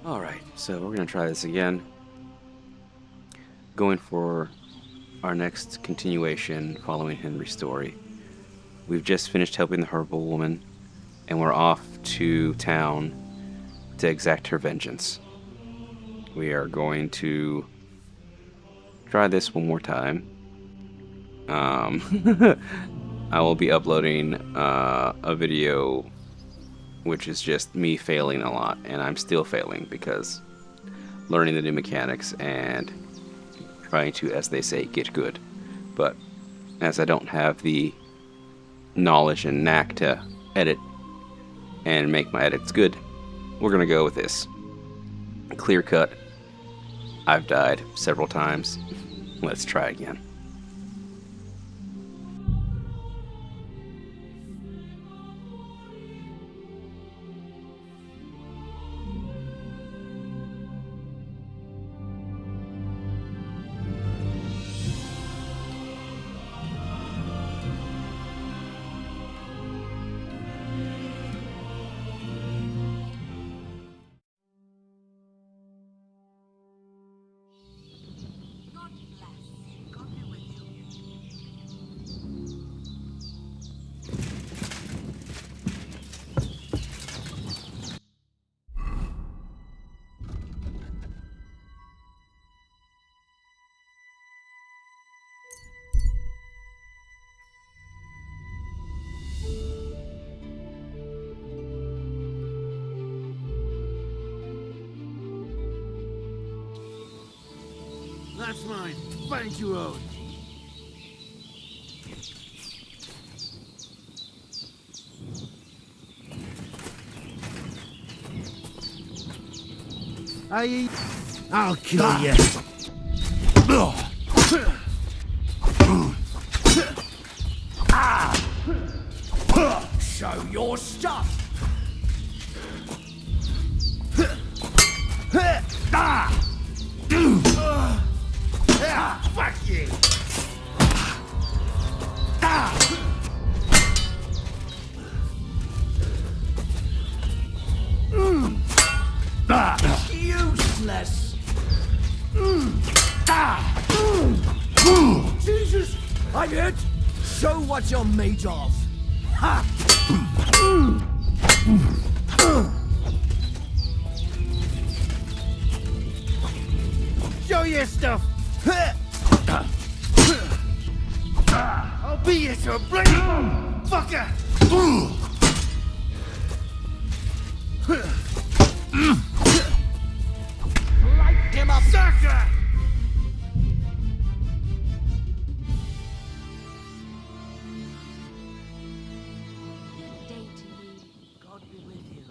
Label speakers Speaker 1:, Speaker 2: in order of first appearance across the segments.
Speaker 1: Alright, so we're gonna try this again. Going for our next continuation following Henry's story. We've just finished helping the Herbal Woman, and we're off to town to exact her vengeance. We are going to try this one more time. I will be uploading a video which is just me failing a lot, and I'm still failing because learning the new mechanics and trying to, as they say, get good. But as I don't have the knowledge and knack to edit and make my edits good, we're gonna go with this. Clear cut. I've died several times. Let's try again.
Speaker 2: That's mine. Thank you, Owen. I'll kill you. Show your stuff. Fuck you. Useless. Jesus, I'm hit. Show what you're made of. Ha! Show your stuff. I'll be here to bring fucker. Light him up, sucker.
Speaker 3: Day to you.
Speaker 2: God be with you.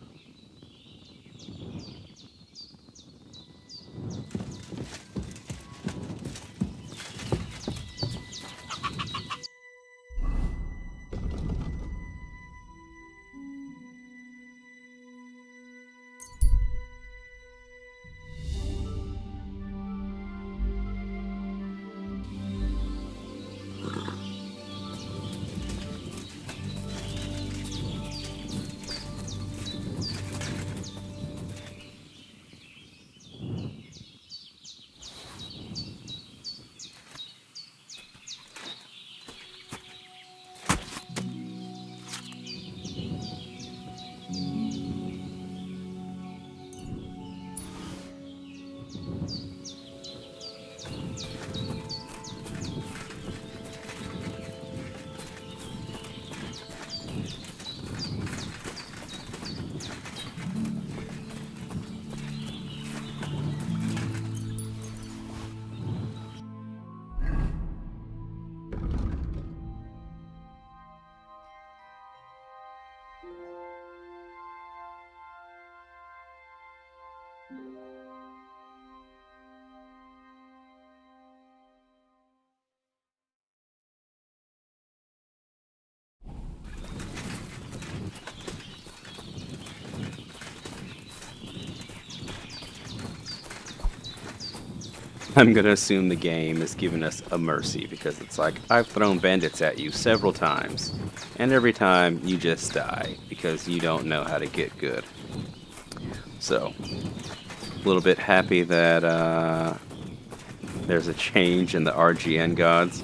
Speaker 1: I'm gonna assume the game is giving us a mercy because it's like, I've thrown bandits at you several times, and every time you just die because you don't know how to get good. So, A little bit happy that there's a change in the RGN gods,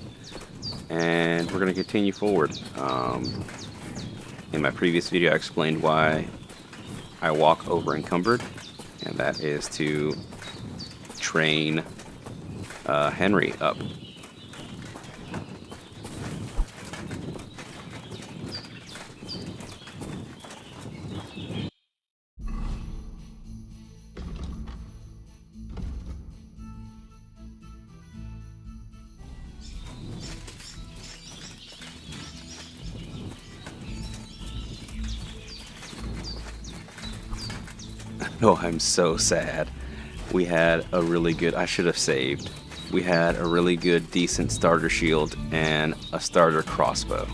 Speaker 1: and we're going to continue forward. In my previous video, I explained why I walk over encumbered, and that is to train Henry up. Oh, I'm so sad. We had a really good, I should have saved. We had a really good, decent starter shield and a starter crossbow.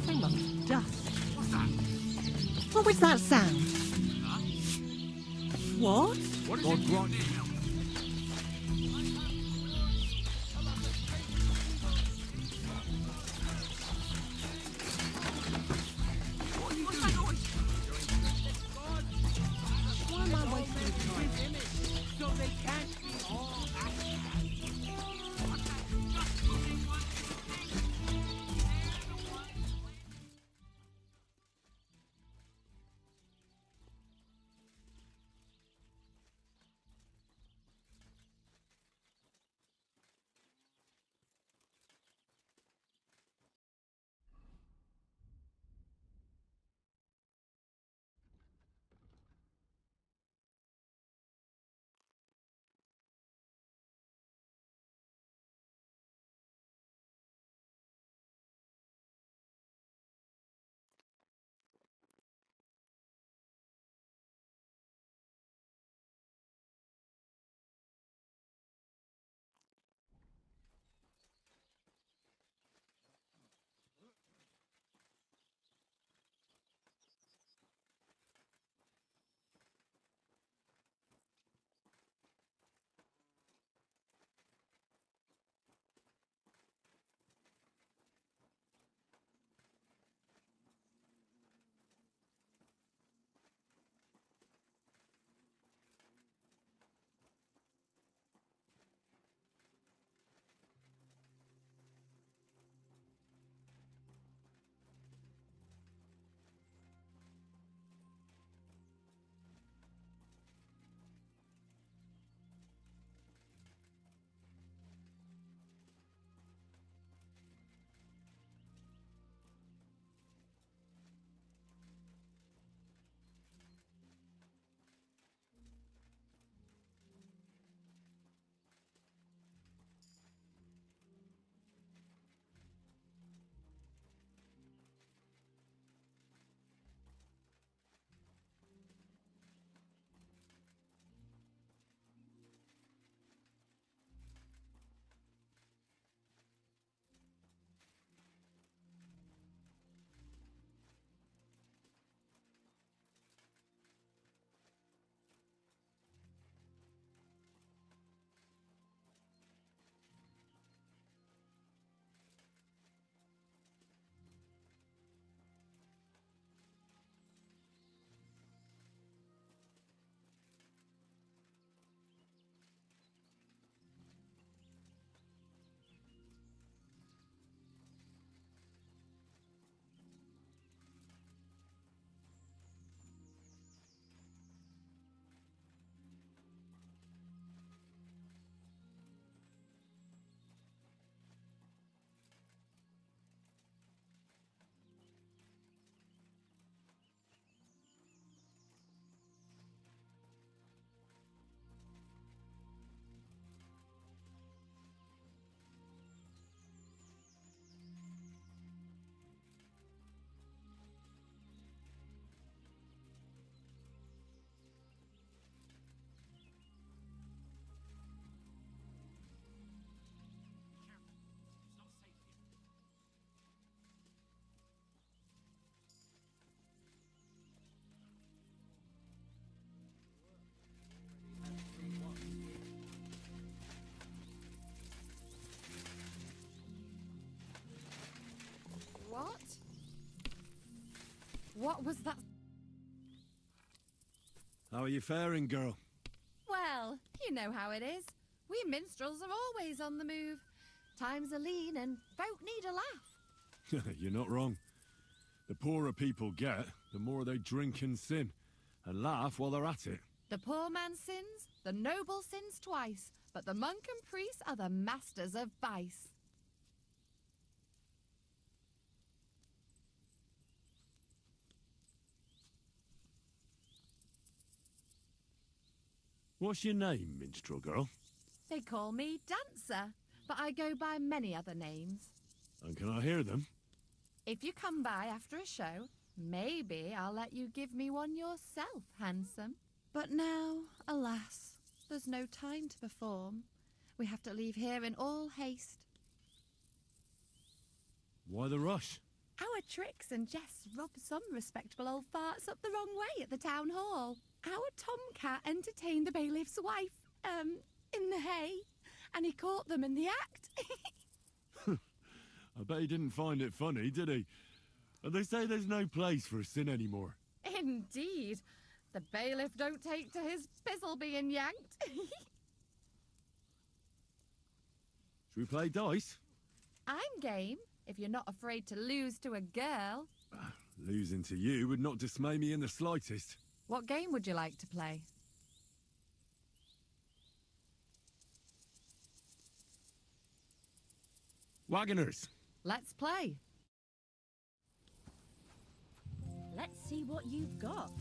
Speaker 4: So much dust. What was that sound? What?
Speaker 2: God grant you.
Speaker 4: Why am I wasting time?
Speaker 2: So they can't be all
Speaker 5: What was that?
Speaker 6: How are you faring, girl?
Speaker 5: Well, you know how it is. We minstrels are always on the move. Times are lean and folk need a laugh.
Speaker 6: You're not wrong. The poorer people get, the more they drink and sin, and laugh while they're at it.
Speaker 5: The poor man sins, the noble sins twice, but the monk and priest are the masters of vice.
Speaker 6: What's your name, minstrel girl?
Speaker 5: They call me Dancer, but I go by many other names.
Speaker 6: And can I hear them?
Speaker 5: If you come by after a show, maybe I'll let you give me one yourself, handsome. But now, alas, there's no time to perform. We have to leave here in all haste.
Speaker 6: Why the rush?
Speaker 5: Our tricks and jests rub some respectable old farts up the wrong way at the town hall. Our tomcat entertained the bailiff's wife, in the hay, and he caught them in the act.
Speaker 6: I bet he didn't find it funny, did he? And they say there's no place for sin anymore.
Speaker 5: Indeed. The bailiff don't take to his pizzle being yanked.
Speaker 6: Should we play dice?
Speaker 5: I'm game, if you're not afraid to lose to a girl.
Speaker 6: Losing to you would not dismay me in the slightest.
Speaker 5: What game would you like to play?
Speaker 6: Wagoners!
Speaker 5: Let's play.
Speaker 7: Let's see what you've got.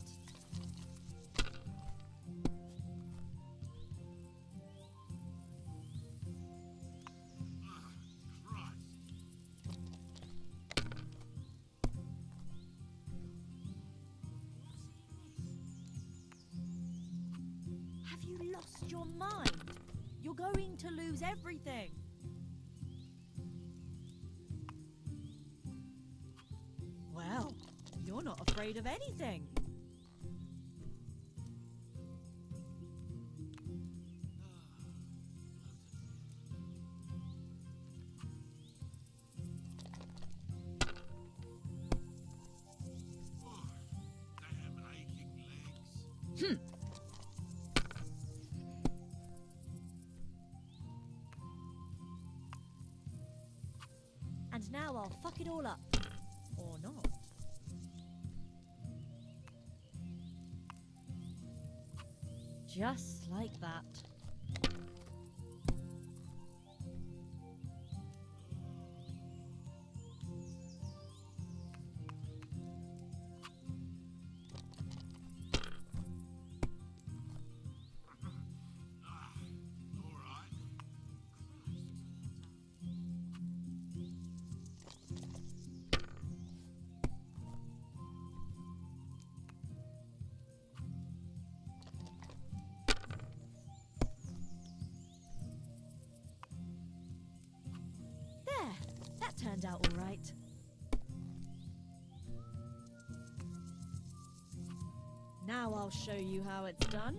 Speaker 7: Have you lost your mind? You're going to lose everything. Well, you're not afraid of anything.
Speaker 2: Damn aching legs.
Speaker 7: And now I'll fuck it all up. Or not. Just like that.
Speaker 2: All right.
Speaker 7: There, that turned out all right. Now I'll show you how it's done.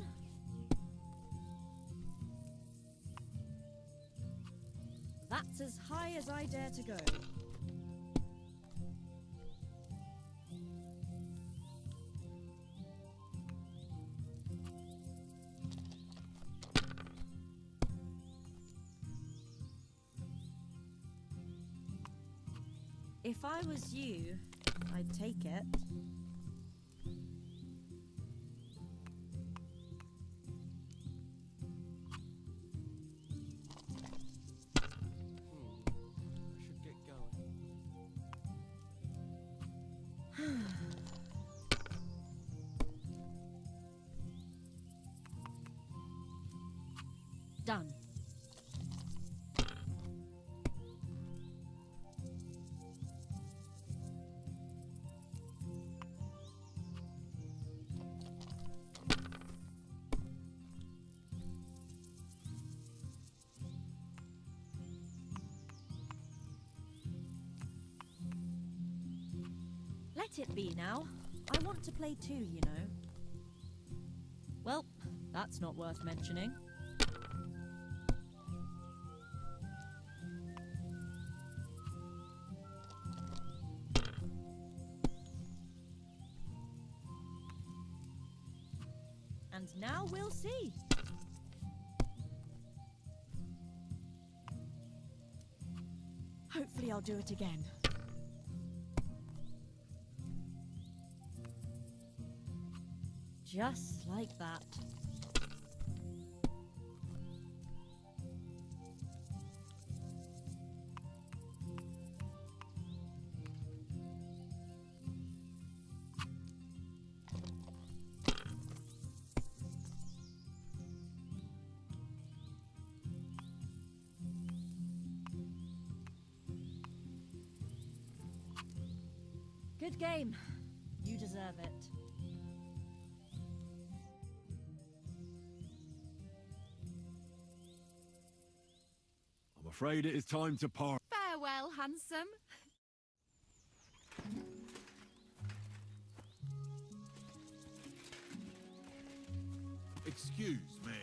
Speaker 7: That's as high as I dare to go. If I was you, I'd take it.
Speaker 8: I should get going.
Speaker 7: Done. Let it be now. I want to play too, you know. Well, that's not worth mentioning. And now we'll see.
Speaker 4: Hopefully I'll do it again.
Speaker 7: Just like that. Good game. You deserve it.
Speaker 6: I'm afraid it is time to part.
Speaker 5: Farewell, handsome.
Speaker 2: Excuse me.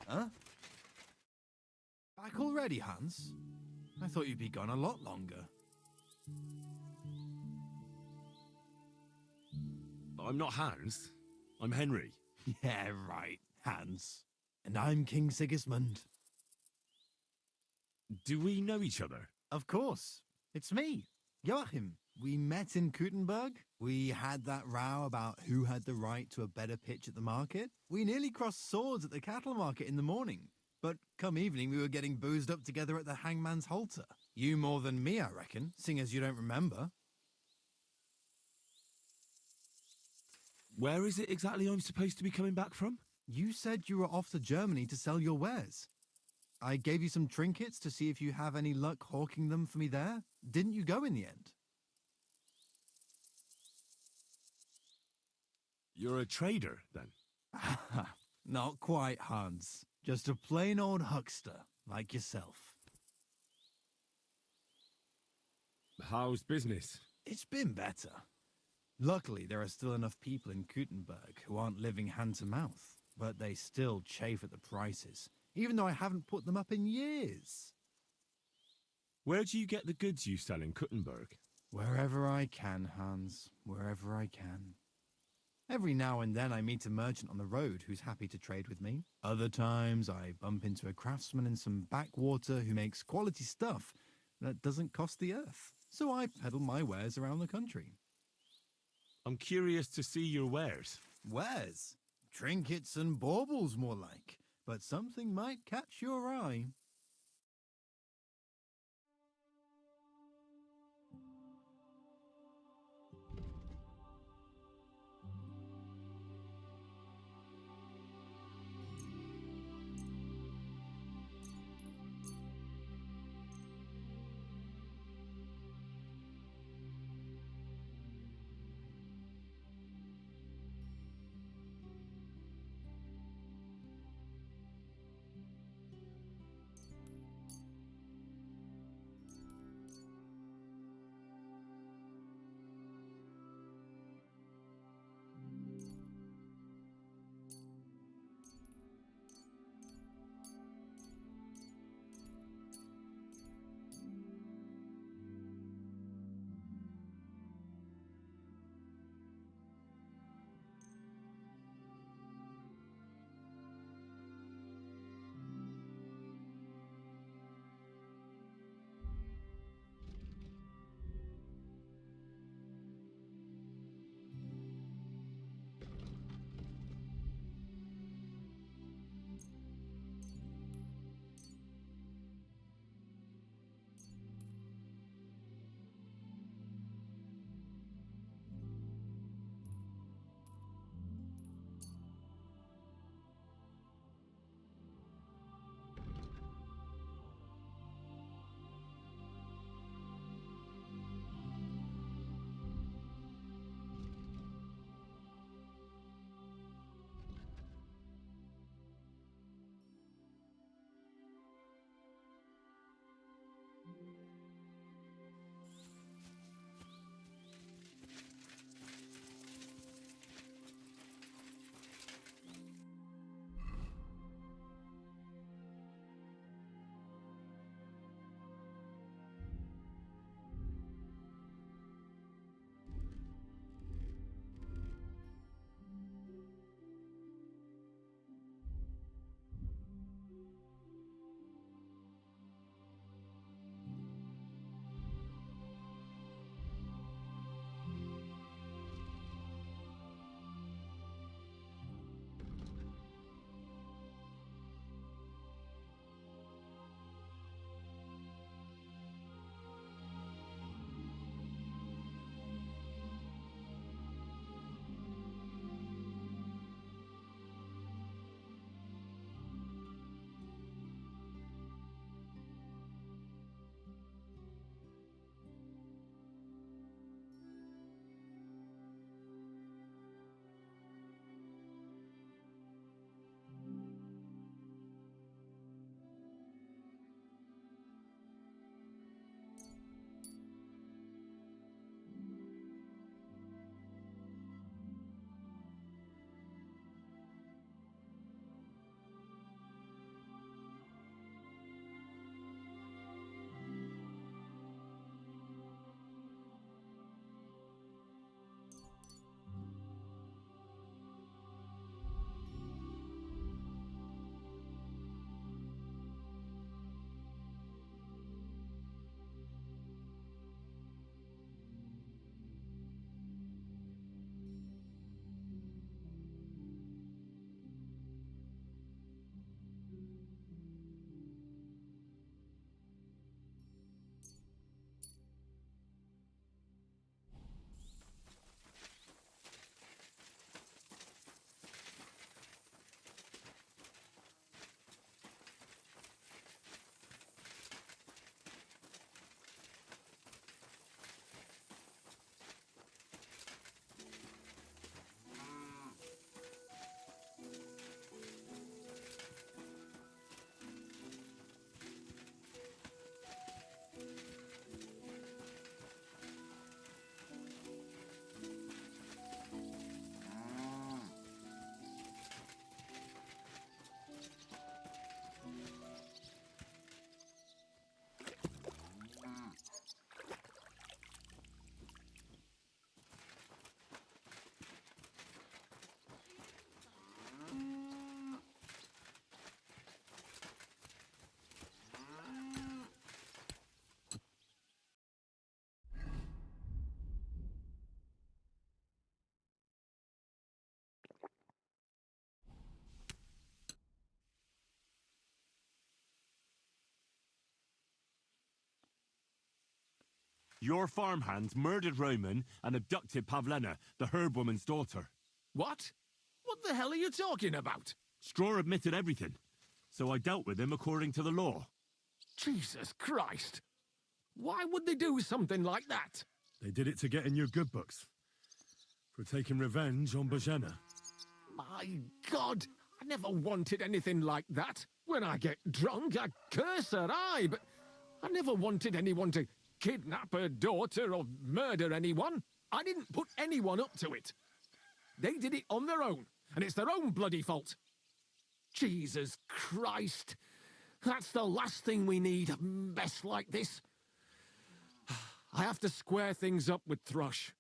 Speaker 2: Huh? Back already, Hans? I thought you'd be gone a lot longer.
Speaker 6: I'm not Hans. I'm Henry.
Speaker 2: Yeah, right, Hans. And I'm King Sigismund.
Speaker 6: Do we know each other?
Speaker 2: Of course. It's me, Joachim. We met in Kuttenberg. We had that row about who had the right to a better pitch at the market. We nearly crossed swords at the cattle market in the morning. But come evening, we were getting boozed up together at the hangman's halter. You more than me, I reckon, seeing as you don't remember.
Speaker 6: Where is it exactly I'm supposed to be coming back from?
Speaker 2: You said you were off to Germany to sell your wares. I gave you some trinkets to see if you have any luck hawking them for me there. Didn't you go in the end?
Speaker 6: You're a trader, then?
Speaker 2: Not quite, Hans. Just a plain old huckster, like yourself.
Speaker 6: How's business?
Speaker 2: It's been better. Luckily, there are still enough people in Kuttenberg who aren't living hand to mouth, but they still chafe at the prices, even though I haven't put them up in years.
Speaker 6: Where do you get the goods you sell in Kuttenberg?
Speaker 2: Wherever I can, Hans. Wherever I can. Every now and then I meet a merchant on the road who's happy to trade with me. Other times I bump into a craftsman in some backwater who makes quality stuff that doesn't cost the earth. So I peddle my wares around the country.
Speaker 6: I'm curious to see your wares.
Speaker 2: Wares? Trinkets and baubles, more like. But something might catch your eye.
Speaker 6: Your farmhands murdered Roman and abducted Pavlena, the herb woman's daughter.
Speaker 9: What? What the hell are you talking about?
Speaker 6: Straw admitted everything, so I dealt with him according to the law.
Speaker 9: Jesus Christ! Why would they do something like that?
Speaker 6: They did it to get in your good books. For taking revenge on Bojena.
Speaker 9: My God! I never wanted anything like that. When I get drunk, I curse her, aye, but I never wanted anyone to kidnap her daughter or murder anyone. I didn't put anyone up to it. They did it on their own, and it's their own bloody fault. Jesus Christ! That's the last thing we need, a mess like this. I have to square things up with Thrush.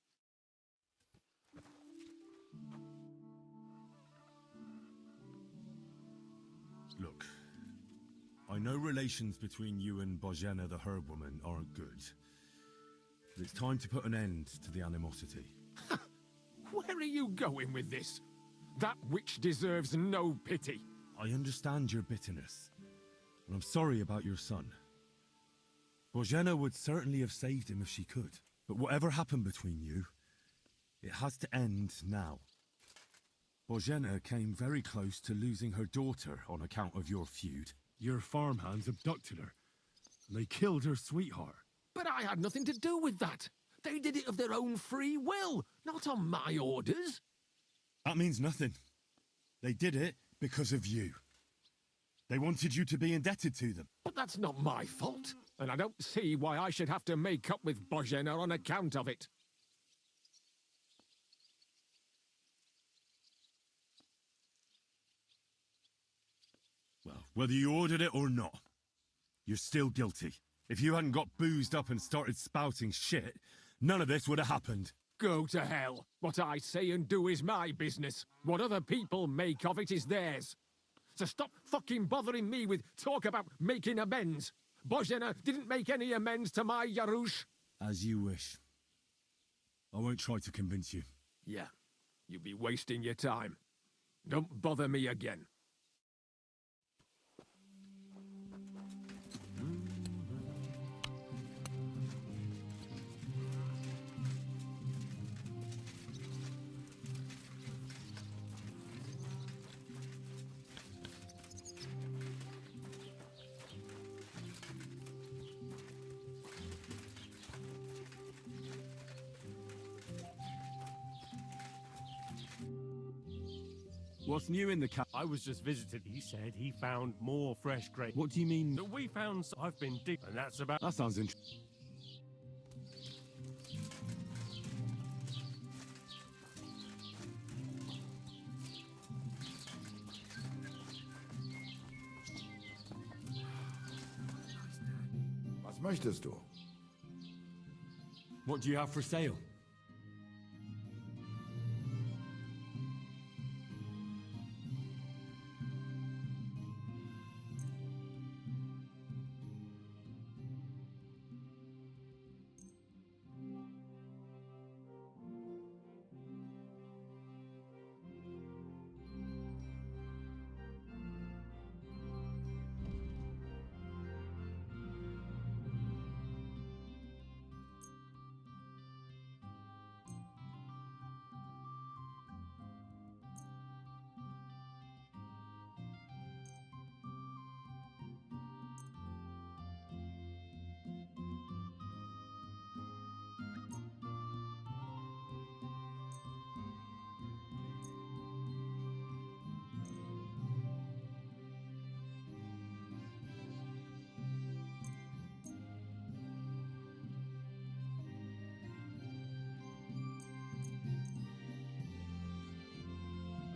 Speaker 6: Look, I know relations between you and Bojena the herb woman aren't good. But it's time to put an end to the animosity.
Speaker 9: Where are you going with this? That witch deserves no pity.
Speaker 6: I understand your bitterness, and I'm sorry about your son. Bojena would certainly have saved him if she could. But whatever happened between you, it has to end now. Bojena came very close to losing her daughter on account of your feud. Your farmhands abducted her, and they killed her sweetheart.
Speaker 9: But I had nothing to do with that. They did it of their own free will, not on my orders.
Speaker 6: That means nothing. They did it because of you. They wanted you to be indebted to them.
Speaker 9: But that's not my fault, and I don't see why I should have to make up with Bojena on account of it.
Speaker 6: Well, whether you ordered it or not, you're still guilty. If you hadn't got boozed up and started spouting shit, none of this would have happened.
Speaker 9: Go to hell. What I say and do is my business. What other people make of it is theirs. So stop fucking bothering me with talk about making amends. Bojena didn't make any amends to my Yarush.
Speaker 6: As you wish. I won't try to convince you.
Speaker 9: Yeah, you'll be wasting your time. Don't bother me again.
Speaker 6: What's new in the
Speaker 10: I was just visited. He said he found more fresh grapes.
Speaker 6: What do you mean?
Speaker 10: That we found. I've been digging, and that's about.
Speaker 6: That sounds interesting.
Speaker 11: Was möchtest du?
Speaker 6: What do you have for sale?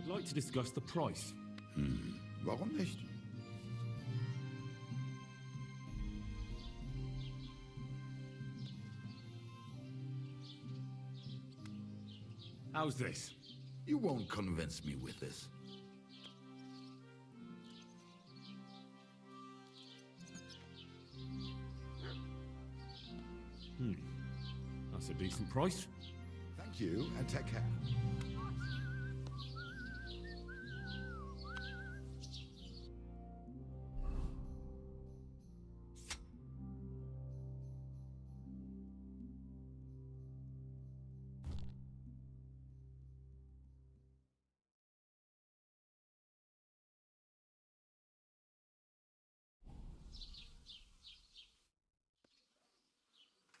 Speaker 6: I'd like to discuss the price.
Speaker 11: Warum nicht?
Speaker 6: How's this?
Speaker 11: You won't convince me with this.
Speaker 6: That's a decent price.
Speaker 11: Thank you, and take care.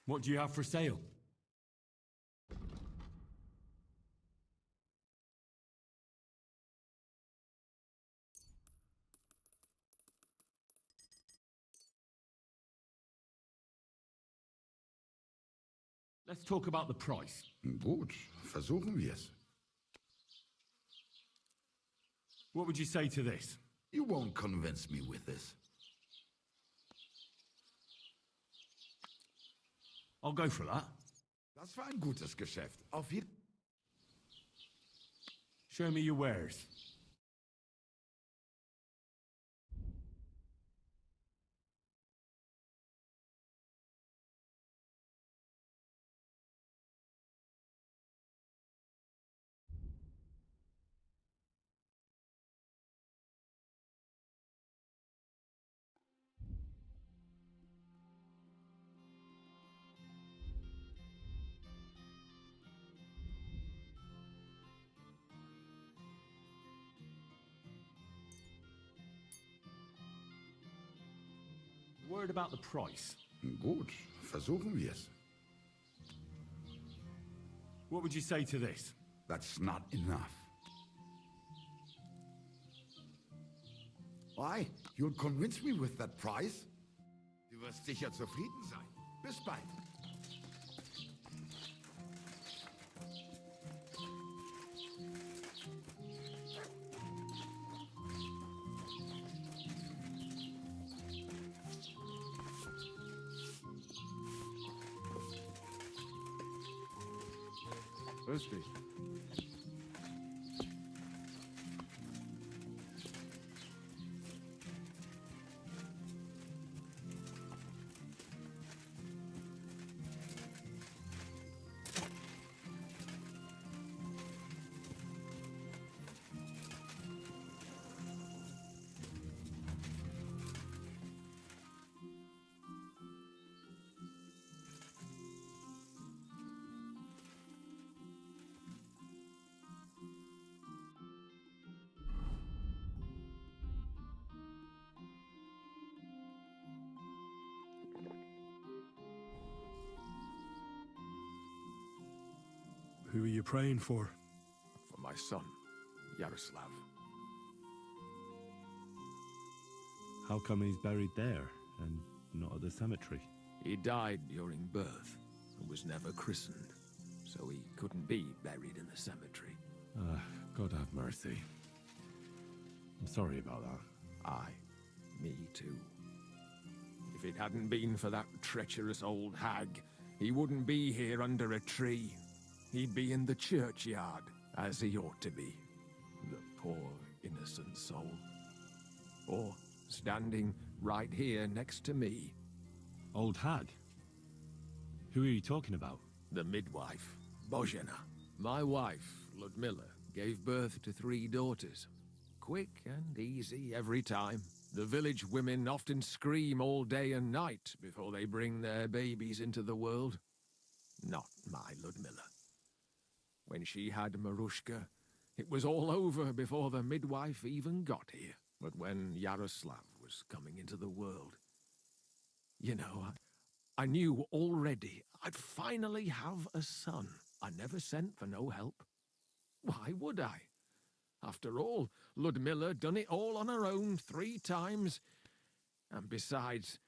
Speaker 6: What do you have for sale? Let's talk about the price.
Speaker 11: Gut, versuchen wir's.
Speaker 6: What would you say to this?
Speaker 11: You won't convince me with this.
Speaker 6: I'll go for that.
Speaker 11: Das war ein gutes Geschäft. Auf jeden
Speaker 6: Show me your wares. Word about the price.
Speaker 11: Gut, versuchen wir's.
Speaker 6: What would you say to this?
Speaker 11: That's not enough. Why? You'll convince me with that price? Du wirst sicher zufrieden sein. Bis bald.
Speaker 9: Grüß dich.
Speaker 6: Who are you praying for?
Speaker 9: For my son, Yaroslav.
Speaker 6: How come he's buried there and not at the cemetery?
Speaker 9: He died during birth and was never christened, so he couldn't be buried in the cemetery.
Speaker 6: God have mercy. I'm sorry about that.
Speaker 9: Aye, me too. If it hadn't been for that treacherous old hag, he wouldn't be here under a tree. He'd be in the churchyard, as he ought to be. The poor, innocent soul. Or standing right here next to me.
Speaker 6: Old hag? Who are you talking about?
Speaker 9: The midwife, Bozhena. My wife, Ludmilla, gave birth to 3 daughters. Quick and easy every time. The village women often scream all day and night before they bring their babies into the world. Not my Ludmilla. When she had Marushka, it was all over before the midwife even got here. But when Yaroslav was coming into the world, you know, I knew already I'd finally have a son. I never sent for no help. Why would I? After all, Ludmilla done it all on her own 3 times. And besides,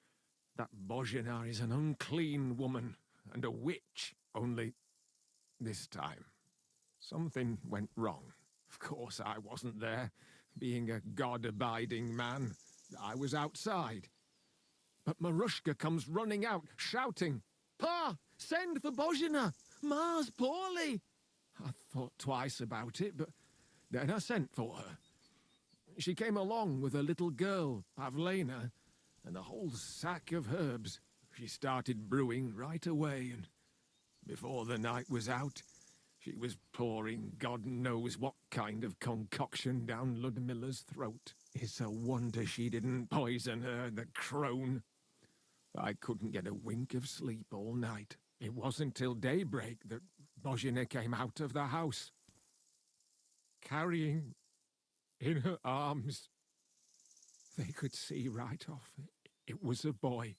Speaker 9: that Bozhena is an unclean woman and a witch, only this time something went wrong. Of course, I wasn't there. Being a God-abiding man, I was outside. But Marushka comes running out, shouting, "Pa, send for Bozhena! Ma's poorly!" I thought twice about it, but then I sent for her. She came along with a little girl, Pavlena, and a whole sack of herbs. She started brewing right away, and before the night was out, she was pouring God knows what kind of concoction down Ludmilla's throat. It's a wonder she didn't poison her, the crone. I couldn't get a wink of sleep all night. It wasn't till daybreak that Bozhena came out of the house, carrying in her arms. They could see right off it was a boy.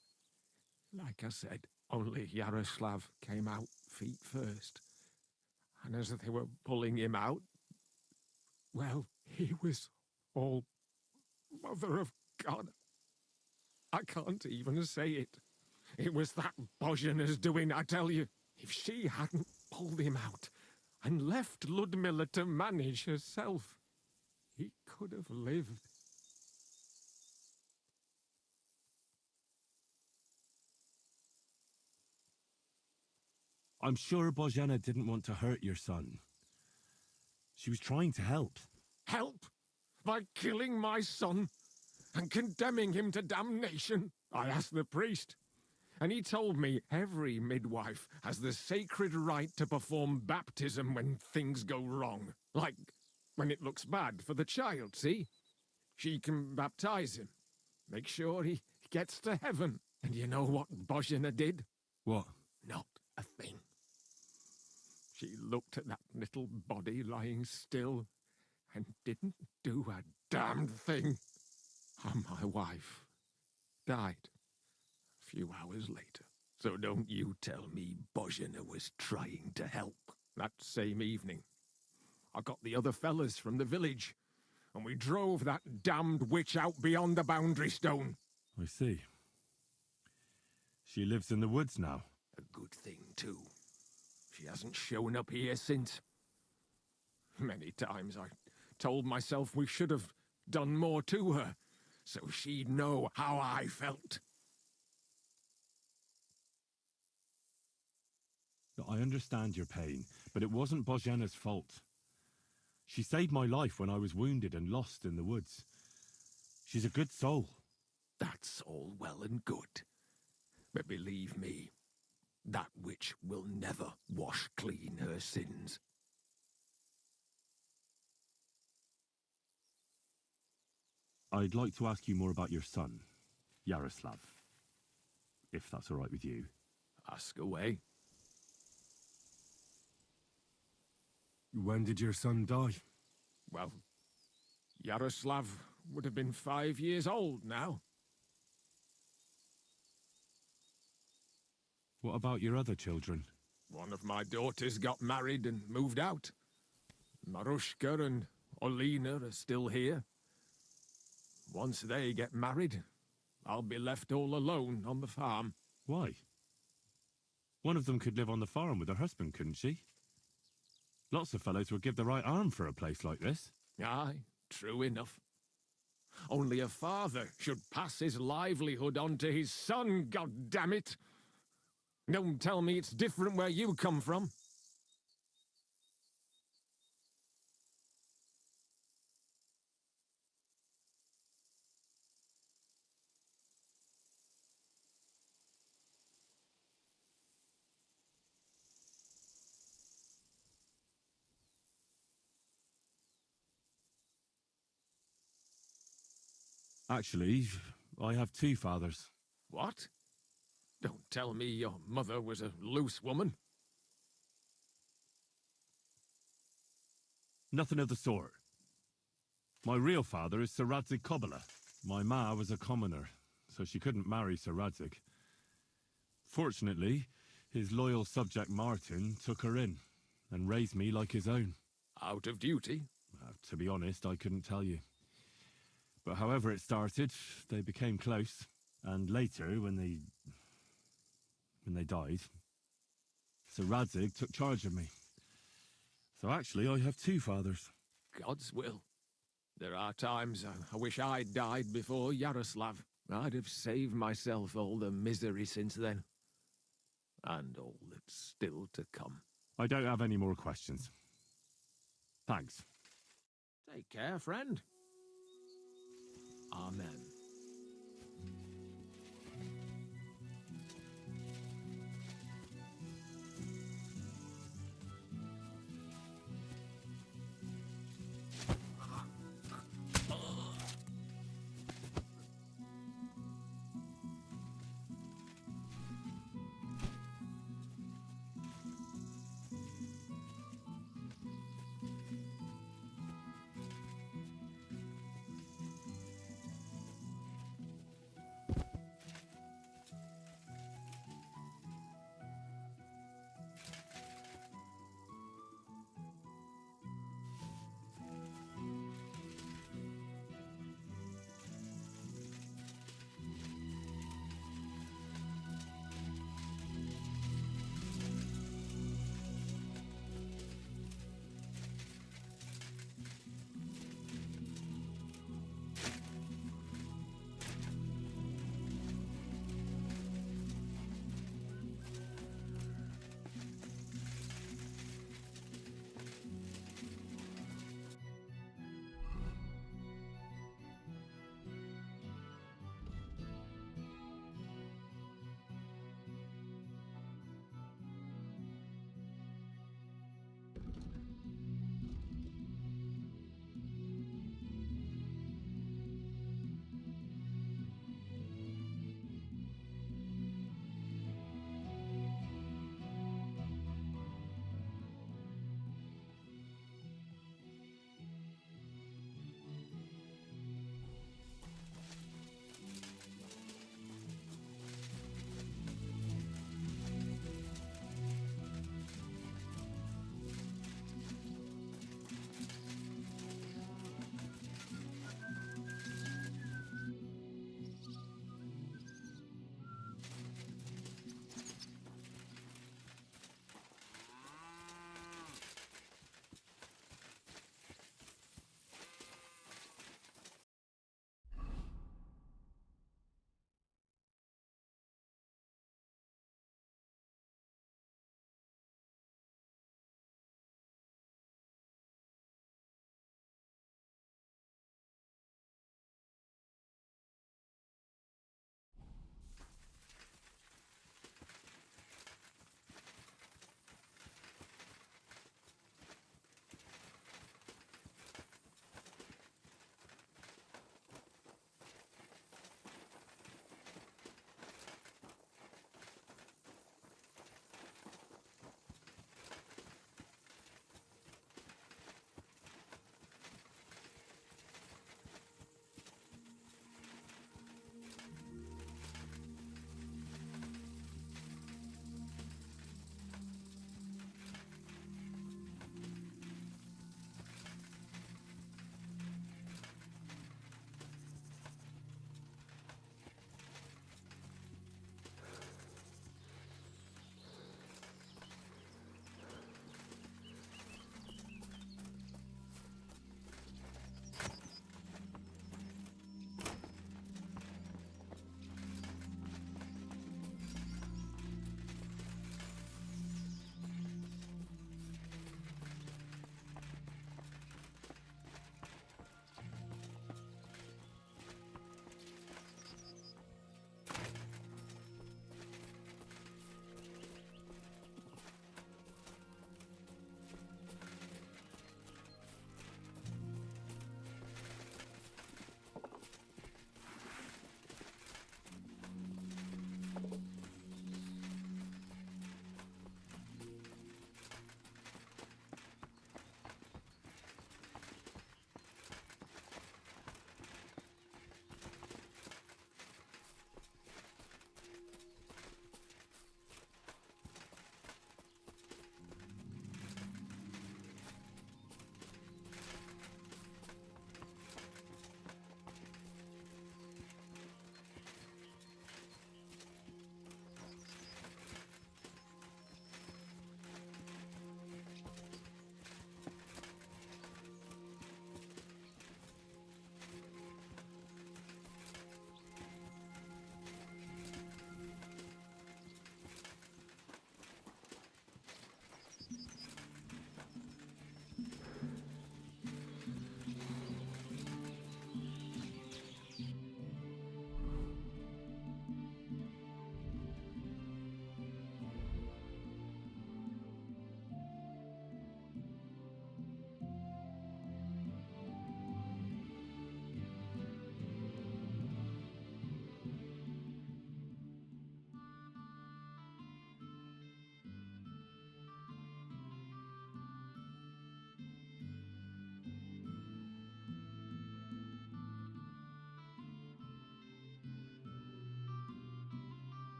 Speaker 9: Like I said, Only Yaroslav came out feet first. And as they were pulling him out, well, he was all Mother of God. I can't even say it. It was that Bozhina's doing, I tell you. If she hadn't pulled him out and left Ludmilla to manage herself, he could have lived.
Speaker 6: I'm sure Bozhena didn't want to hurt your son. She was trying to help.
Speaker 9: Help? By killing my son and condemning him to damnation? I asked the priest, and he told me every midwife has the sacred right to perform baptism when things go wrong. Like when it looks bad for the child, see? She can baptize him, make sure he gets to heaven. And you know what Bozhena did?
Speaker 6: What?
Speaker 9: Not a thing. She looked at that little body lying still and didn't do a damned thing. And my wife died a few hours later. So don't you tell me Bozhena was trying to help. That same evening, I got the other fellas from the village, and we drove that damned witch out beyond the boundary stone.
Speaker 6: I see. She lives in the woods now.
Speaker 9: A good thing, too. She hasn't shown up here since. Many times I told myself we should have done more to her, so she'd know how I felt.
Speaker 6: I understand your pain, but it wasn't Bozhena's fault. She saved my life when I was wounded and lost in the woods. She's a good soul.
Speaker 9: That's all well and good. But believe me, that witch will never wash clean her sins.
Speaker 6: I'd like to ask you more about your son, Yaroslav, if that's all right with you.
Speaker 9: Ask away.
Speaker 6: When did your son die?
Speaker 9: Well, Yaroslav would have been 5 years old now.
Speaker 6: What about your other children?
Speaker 9: One of my daughters got married and moved out. Marushka and Olina are still here. Once they get married, I'll be left all alone on the farm.
Speaker 6: Why? One of them could live on the farm with her husband, couldn't she? Lots of fellows would give the right arm for a place like this.
Speaker 9: Aye, true enough. Only a father should pass his livelihood on to his son, goddammit! Don't tell me it's different where you come from.
Speaker 6: Actually, I have two fathers.
Speaker 9: What? Don't tell me your mother was a loose woman.
Speaker 6: Nothing of the sort. My real father is Sir Radzig Kobyla. My ma was a commoner, so she couldn't marry Sir Radzig. Fortunately, his loyal subject Martin took her in and raised me like his own.
Speaker 9: Out of duty?
Speaker 6: To be honest, I couldn't tell you. But however it started, they became close. And later, when they died, Sir Radzig took charge of me. So actually, I have two fathers.
Speaker 9: God's will. There are times I wish I'd died before Yaroslav. I'd have saved myself all the misery since then. And all that's still to come.
Speaker 6: I don't have any more questions. Thanks.
Speaker 9: Take care, friend. Amen.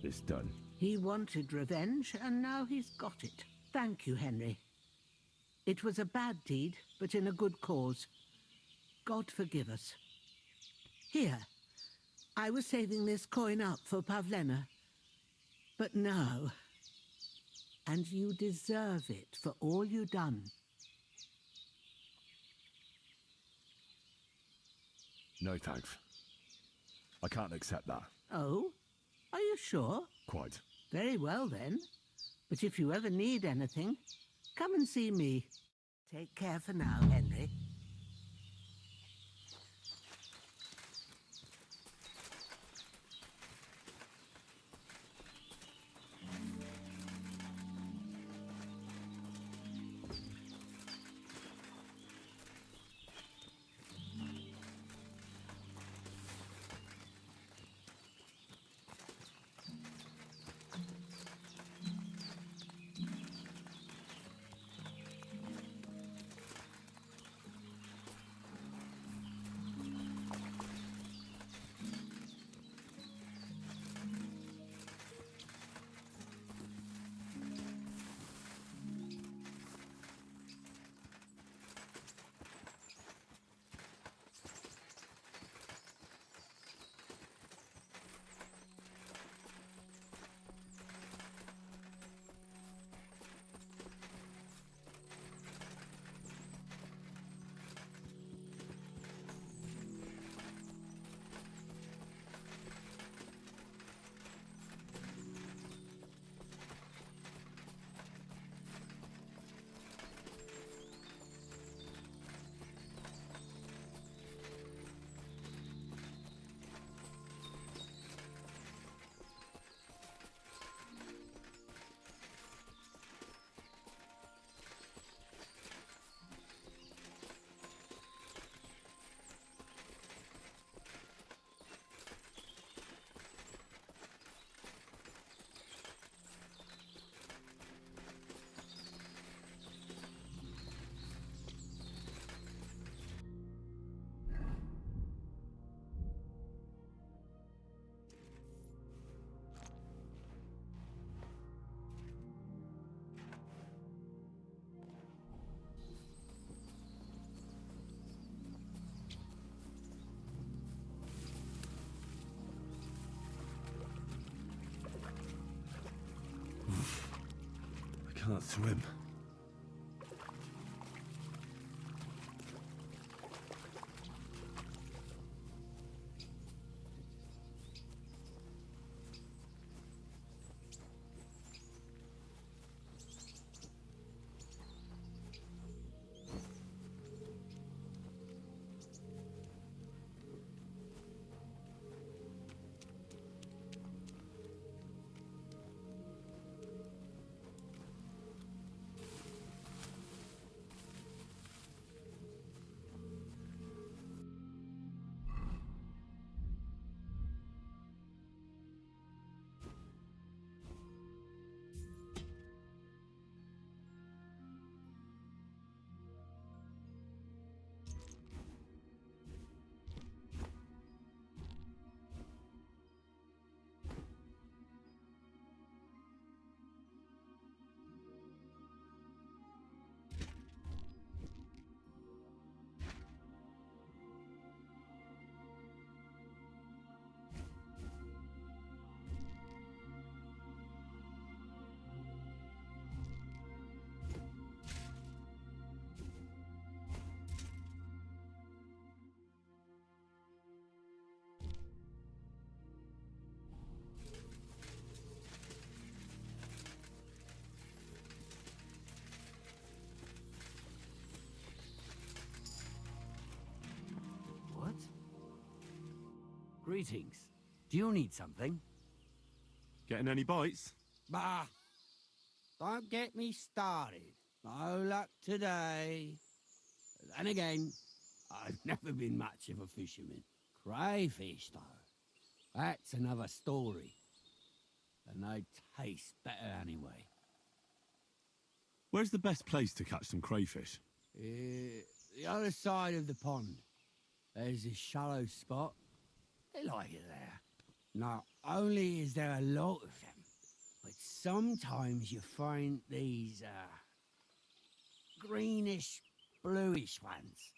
Speaker 6: It's done.
Speaker 4: He wanted revenge, and now he's got it. Thank you, Henry. It was a bad deed, but in a good cause. God forgive us. Here, I was saving this coin up for Pavlena. But no. And you deserve it for all you done.
Speaker 6: No thanks. I can't accept that.
Speaker 4: Oh? Are you sure?
Speaker 6: Quite.
Speaker 4: Very well, then. But if you ever need anything, come and see me. Take care for now, Henry.
Speaker 6: I can't swim.
Speaker 12: What? Greetings. Do you need something?
Speaker 6: Getting any bites?
Speaker 13: Bah! Don't get me started. No luck today. And again, I've never been much of a fisherman. Crayfish, though. That's another story. And they taste better anyway.
Speaker 6: Where's the best place to catch some crayfish?
Speaker 13: The other side of the pond. There's this shallow spot. They like it there. Not only is there a lot of them, but sometimes you find these, greenish, bluish ones.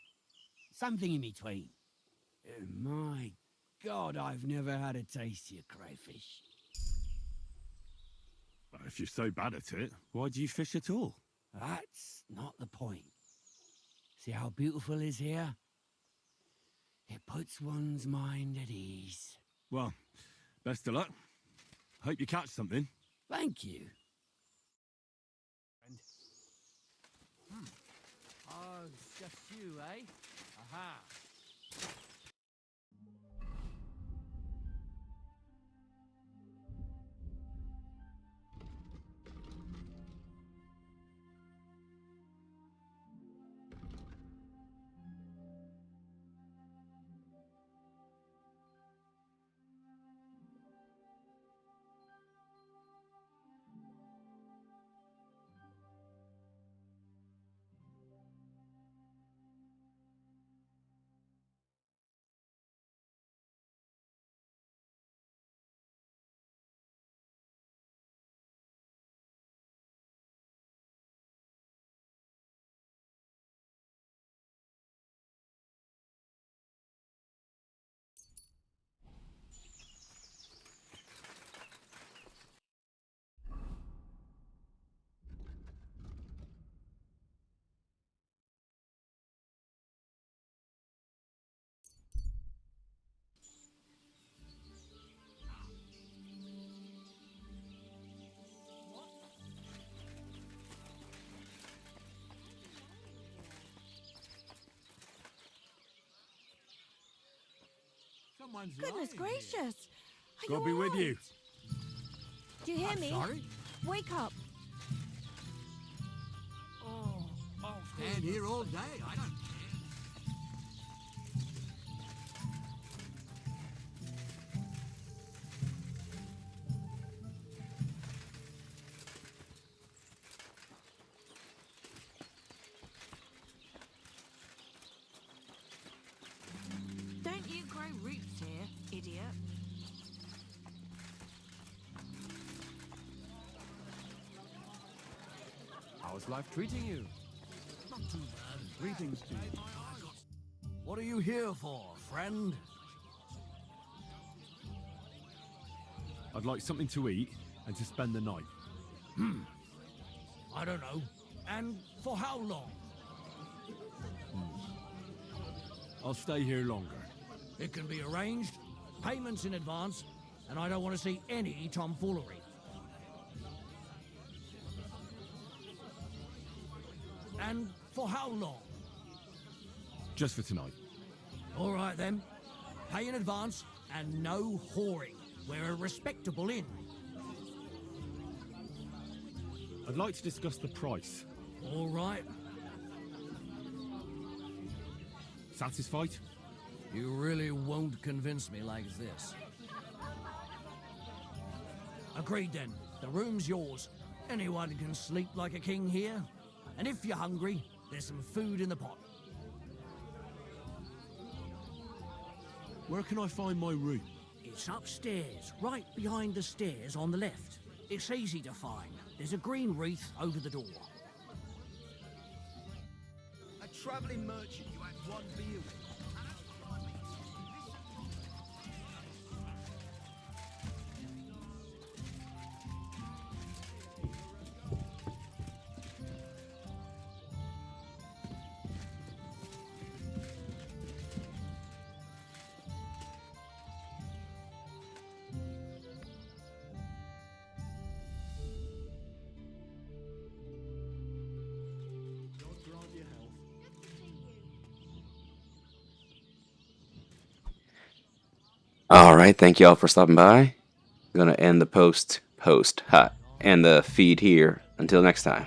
Speaker 13: Something in between. My God, I've never had a tastier crayfish.
Speaker 6: If you're so bad at it, why do you fish at all?
Speaker 13: That's not the point. See how beautiful it is here? It puts one's mind at ease.
Speaker 6: Well, best of luck. Hope you catch something.
Speaker 13: Thank you.
Speaker 8: Oh, it's just you, eh? Aha.
Speaker 7: Goodness gracious! Are
Speaker 6: God
Speaker 7: you
Speaker 6: be
Speaker 7: all
Speaker 6: with
Speaker 7: right?
Speaker 6: you.
Speaker 7: Do you hear
Speaker 2: I'm
Speaker 7: me?
Speaker 2: sorry?
Speaker 7: Wake up!
Speaker 2: Stand here all day. I don't care.
Speaker 7: Don't you grow roots here, idiot?
Speaker 8: How's life treating you?
Speaker 2: Not too bad.
Speaker 8: Greetings to you.
Speaker 12: What are you here for, friend?
Speaker 6: I'd like something to eat and to spend the night.
Speaker 12: I don't know. And for how long?
Speaker 6: I'll stay here longer.
Speaker 12: It can be arranged. Payments in advance. And I don't want to see any tomfoolery. And for how long?
Speaker 6: Just for tonight.
Speaker 12: All right then. Pay in advance and no whoring. We're a respectable inn.
Speaker 6: I'd like to discuss the price.
Speaker 12: All right.
Speaker 6: Satisfied?
Speaker 12: You really won't convince me like this. Agreed then. The room's yours. Anyone can sleep like a king here. And if you're hungry, there's some food in the pot.
Speaker 6: Where can I find my room?
Speaker 12: It's upstairs, right behind the stairs on the left. It's easy to find. There's a green wreath over the door.
Speaker 2: A travelling merchant you had one beer with.
Speaker 1: All right, thank y'all for stopping by. I'm gonna end the end the feed here. Until next time.